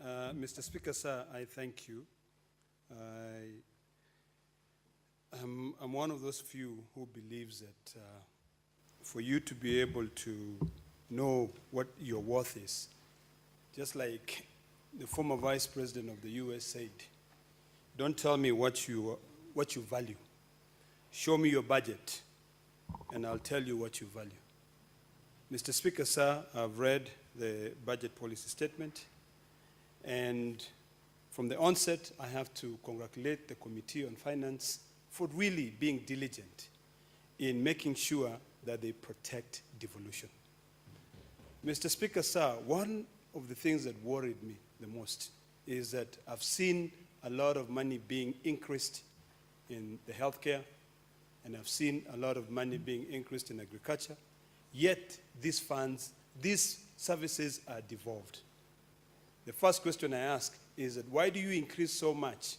Mr. Speaker, sir, I thank you. I'm one of those few who believes that for you to be able to know what your worth is, just like the former Vice President of the US said, don't tell me what you value. Show me your budget, and I'll tell you what you value. Mr. Speaker, sir, I've read the budget policy statement, and from the onset, I have to congratulate the Committee on Finance for really being diligent in making sure that they protect devolution. Mr. Speaker, sir, one of the things that worried me the most is that I've seen a lot of money being increased in the healthcare, and I've seen a lot of money being increased in agriculture, yet these funds, these services are devolved. The first question I ask is that why do you increase so much?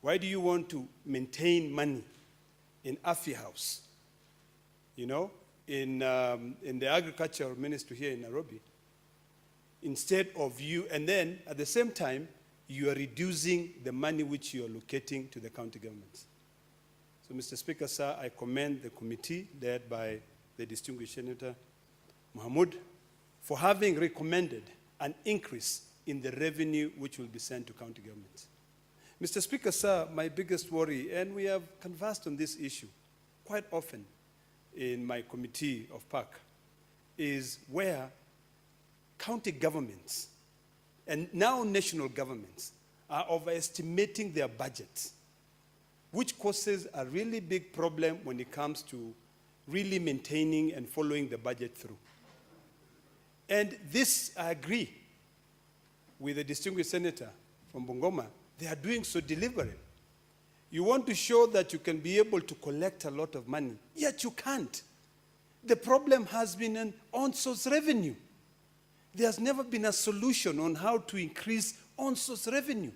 Why do you want to maintain money in Afi House? You know, in the agricultural ministry here in Nairobi, instead of you, and then at the same time, you are reducing the money which you are allocating to the county governments. So, Mr. Speaker, sir, I commend the committee led by the distinguished Senator Mohamud for having recommended an increase in the revenue which will be sent to county governments. Mr. Speaker, sir, my biggest worry, and we have conversed on this issue quite often in my committee of PAC, is where county governments and now national governments are overestimating their budgets, which causes a really big problem when it comes to really maintaining and following the budget through. And this, I agree with the distinguished senator from Bungoma, they are doing so deliberately. You want to show that you can be able to collect a lot of money, yet you can't. The problem has been an on-source revenue. There has never been a solution on how to increase on-source revenue.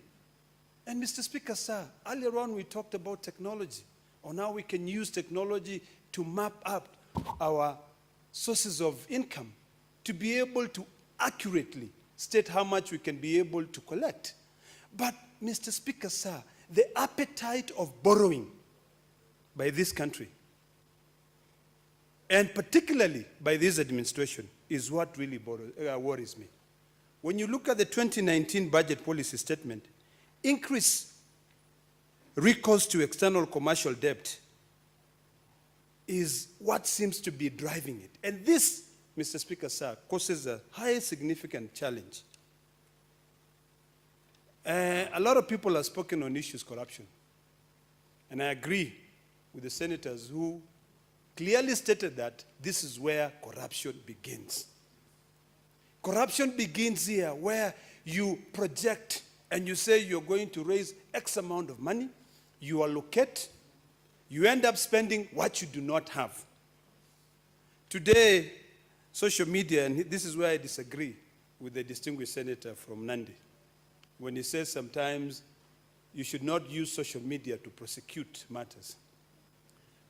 And Mr. Speaker, sir, earlier on we talked about technology, on how we can use technology to map up our sources of income, to be able to accurately state how much we can be able to collect. But, Mr. Speaker, sir, the appetite of borrowing by this country, and particularly by this administration, is what really worries me. When you look at the 2019 budget policy statement, increase recourse to external commercial debt is what seems to be driving it. And this, Mr. Speaker, sir, causes a high significant challenge. A lot of people have spoken on issues corruption. And I agree with the senators who clearly stated that this is where corruption begins. Corruption begins here, where you project and you say you're going to raise X amount of money, you allocate, you end up spending what you do not have. Today, social media, and this is where I disagree with the distinguished senator from Nandi, when he says sometimes you should not use social media to prosecute matters.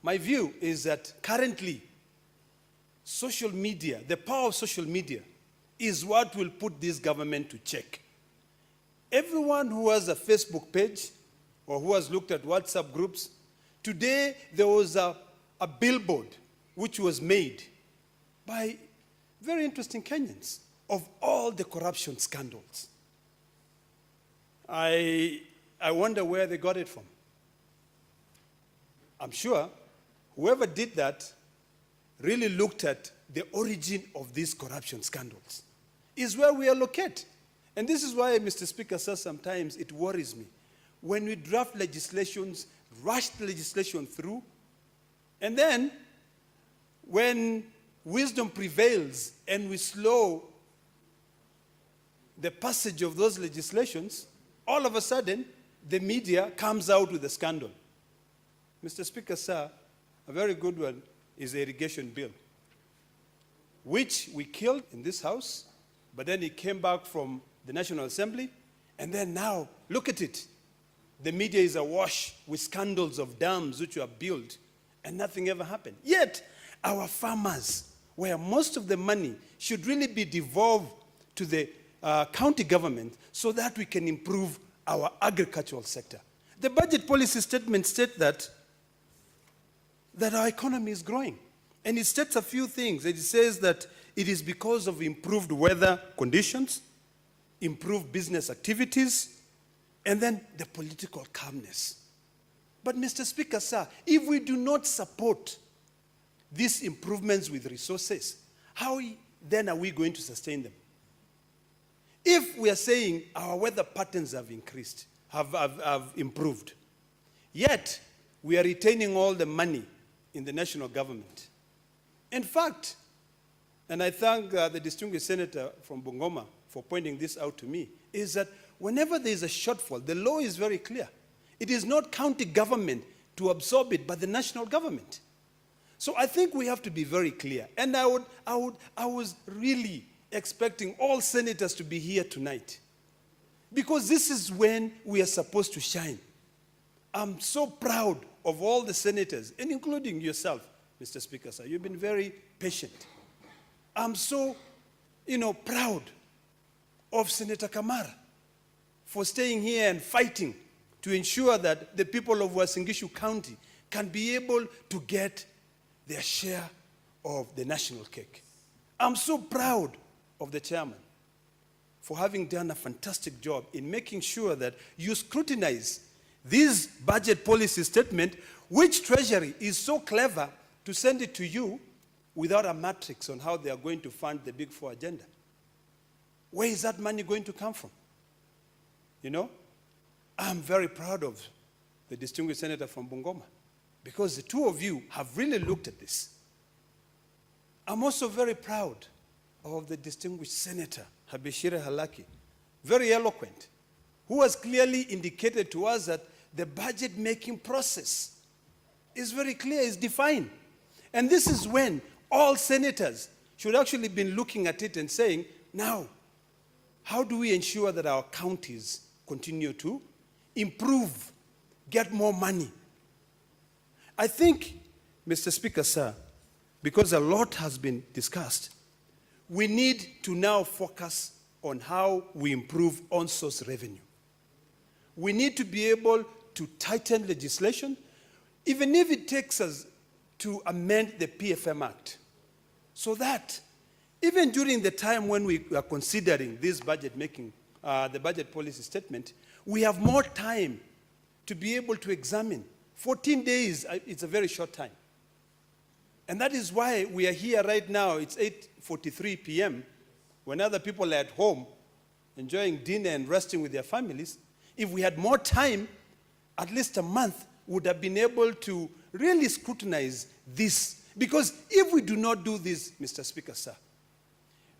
My view is that currently, social media, the power of social media, is what will put this government to check. Everyone who has a Facebook page or who has looked at WhatsApp groups, today there was a billboard which was made by very interesting Kenyans of all the corruption scandals. I wonder where they got it from. I'm sure whoever did that really looked at the origin of these corruption scandals, is where we allocate. And this is why, Mr. Speaker, sir, sometimes it worries me when we draft legislations, rush the legislation through, and then when wisdom prevails and we slow the passage of those legislations, all of a sudden, the media comes out with a scandal. Mr. Speaker, sir, a very good one is the irrigation bill, which we killed in this house, but then it came back from the National Assembly, and then now, look at it. The media is awash with scandals of dams which were built, and nothing ever happened. Yet, our farmers, where most of the money should really be devolved to the county government so that we can improve our agricultural sector. The budget policy statement states that our economy is growing. And it states a few things. It says that it is because of improved weather conditions, improved business activities, and then the political calmness. But Mr. Speaker, sir, if we do not support these improvements with resources, how then are we going to sustain them? If we are saying our weather patterns have increased, have improved, yet we are retaining all the money in the national government. In fact, and I thank the distinguished senator from Bungoma for pointing this out to me, is that whenever there is a shortfall, the law is very clear. It is not county government to absorb it, but the national government. So I think we have to be very clear. And I was really expecting all senators to be here tonight, because this is when we are supposed to shine. I'm so proud of all the senators, and including yourself, Mr. Speaker, sir. You've been very patient. I'm so, proud of Senator Kamara for staying here and fighting to ensure that the people of Uasin Gishu County can be able to get their share of the national cake. I'm so proud of the chairman for having done a fantastic job in making sure that you scrutinize this budget policy statement, which Treasury is so clever to send it to you without a matrix on how they are going to fund the Big Four agenda. Where is that money going to come from? I'm very proud of the distinguished senator from Bungoma, because the two of you have really looked at this. I'm also very proud of the distinguished senator, Habashira Halaki, very eloquent, who has clearly indicated to us that the budget-making process is very clear, is defined. And this is when all senators should actually be looking at it and saying, now, how do we ensure that our counties continue to improve, get more money? I think, Mr. Speaker, sir, because a lot has been discussed, we need to now focus on how we improve on-source revenue. We need to be able to tighten legislation, even if it takes us to amend the PFM Act, so that even during the time when we are considering this budget-making, the budget policy statement, we have more time to be able to examine. 14 days, it's a very short time. And that is why we are here right now. It's 8:43 p.m. when other people are at home enjoying dinner and resting with their families. If we had more time, at least a month, we would have been able to really scrutinize this. Because if we do not do this, Mr. Speaker, sir,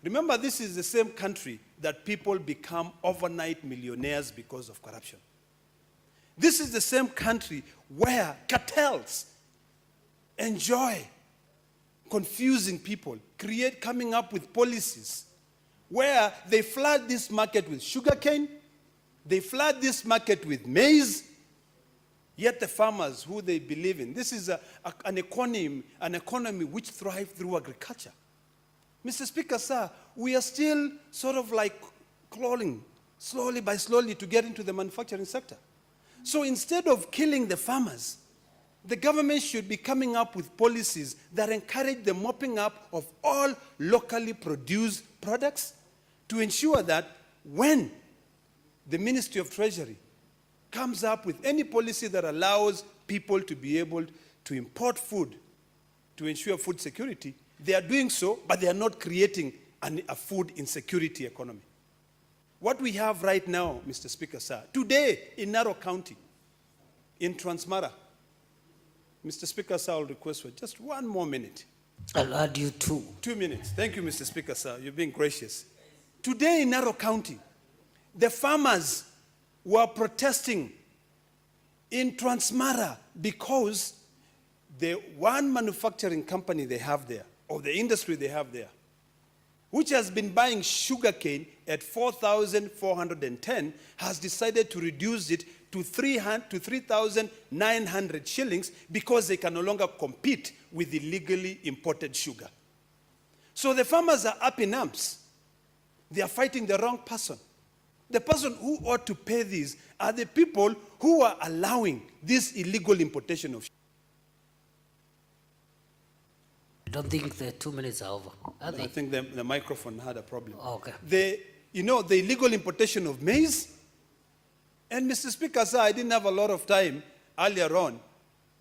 remember, this is the same country that people become overnight millionaires because of corruption. This is the same country where cartels enjoy confusing people, coming up with policies where they flood this market with sugarcane, they flood this market with maize, yet the farmers who they believe in, this is an economy which thrives through agriculture. Mr. Speaker, sir, we are still sort of like crawling slowly by slowly to get into the manufacturing sector. So instead of killing the farmers, the government should be coming up with policies that encourage the mopping up of all locally produced products to ensure that when the Ministry of Treasury comes up with any policy that allows people to be able to import food to ensure food security, they are doing so, but they are not creating a food insecurity economy. What we have right now, Mr. Speaker, sir, today in Narok County, in Transmara, Mr. Speaker, sir, I'll request for just one more minute. I'll add you 2. 2 minutes. Thank you, Mr. Speaker, sir. You're being gracious. Today in Narok County, the farmers were protesting in Transmara because the one manufacturing company they have there, or the industry they have there, which has been buying sugarcane at 4,410, has decided to reduce it to 3,900 shillings because they can no longer compete with illegally imported sugar. So the farmers are up in arms. they are fighting the wrong person. The person who ought to pay these are the people who are allowing this illegal importation of. I don't think the 2 minutes are over. Are they? I think the microphone had a problem. Oh, okay. The illegal importation of maize. And Mr. Speaker, sir, I didn't have a lot of time earlier on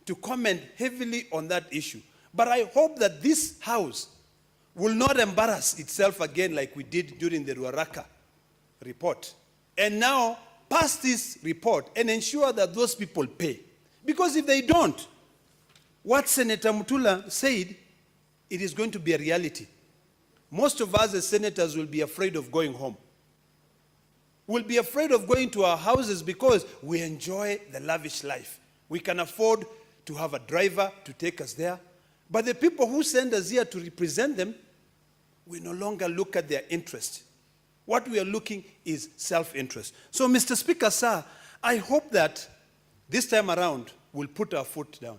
to comment heavily on that issue. But I hope that this House will not embarrass itself again like we did during the Ruaraka report. And now pass this report and ensure that those people pay. Because if they don't, what Senator Mutula said, it is going to be a reality. Most of us as senators will be afraid of going home. We'll be afraid of going to our houses because we enjoy the lavish life. We can afford to have a driver to take us there. But the people who send us here to represent them, we no longer look at their interest. What we are looking is self-interest. So, Mr. Speaker, sir, I hope that this time around we'll put our foot down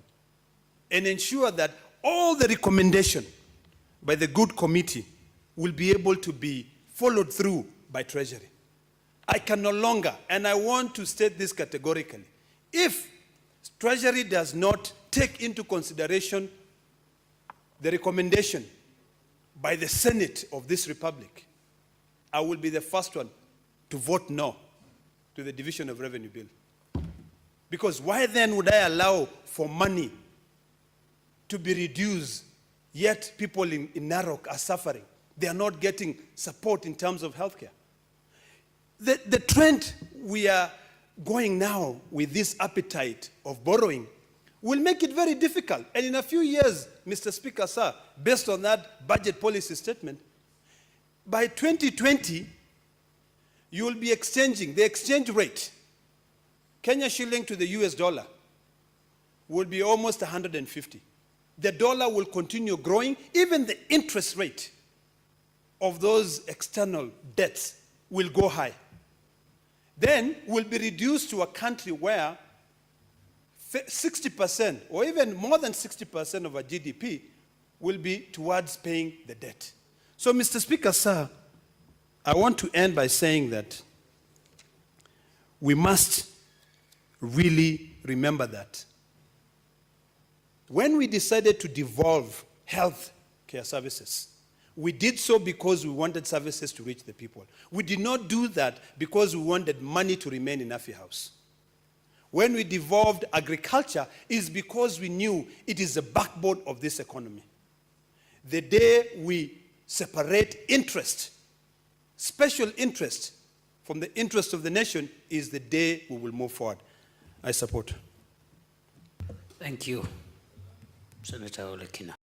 and ensure that all the recommendation by the good committee will be able to be followed through by Treasury. I can no longer, and I want to state this categorically, if Treasury does not take into consideration the recommendation by the Senate of this Republic, I will be the first one to vote no to the Division of Revenue Bill. Because why then would I allow for money to be reduced, yet people in Narok are suffering? They are not getting support in terms of healthcare. The trend we are going now with this appetite of borrowing will make it very difficult. And in a few years, Mr. Speaker, sir, based on that budget policy statement, by 2020, you will be exchanging the exchange rate. Kenya shilling to the US dollar will be almost 150. The dollar will continue growing. Even the interest rate of those external debts will go high. Then we'll be reduced to a country where 60% or even more than 60% of our GDP will be towards paying the debt. So, Mr. Speaker, sir, I want to end by saying that we must really remember that when we decided to devolve health care services, we did so because we wanted services to reach the people. We did not do that because we wanted money to remain in Afi House. When we devolved agriculture, is because we knew it is the backbone of this economy. The day we separate interest, special interest, from the interest of the nation is the day we will move forward. I support. Thank you, Senator Ole Kina.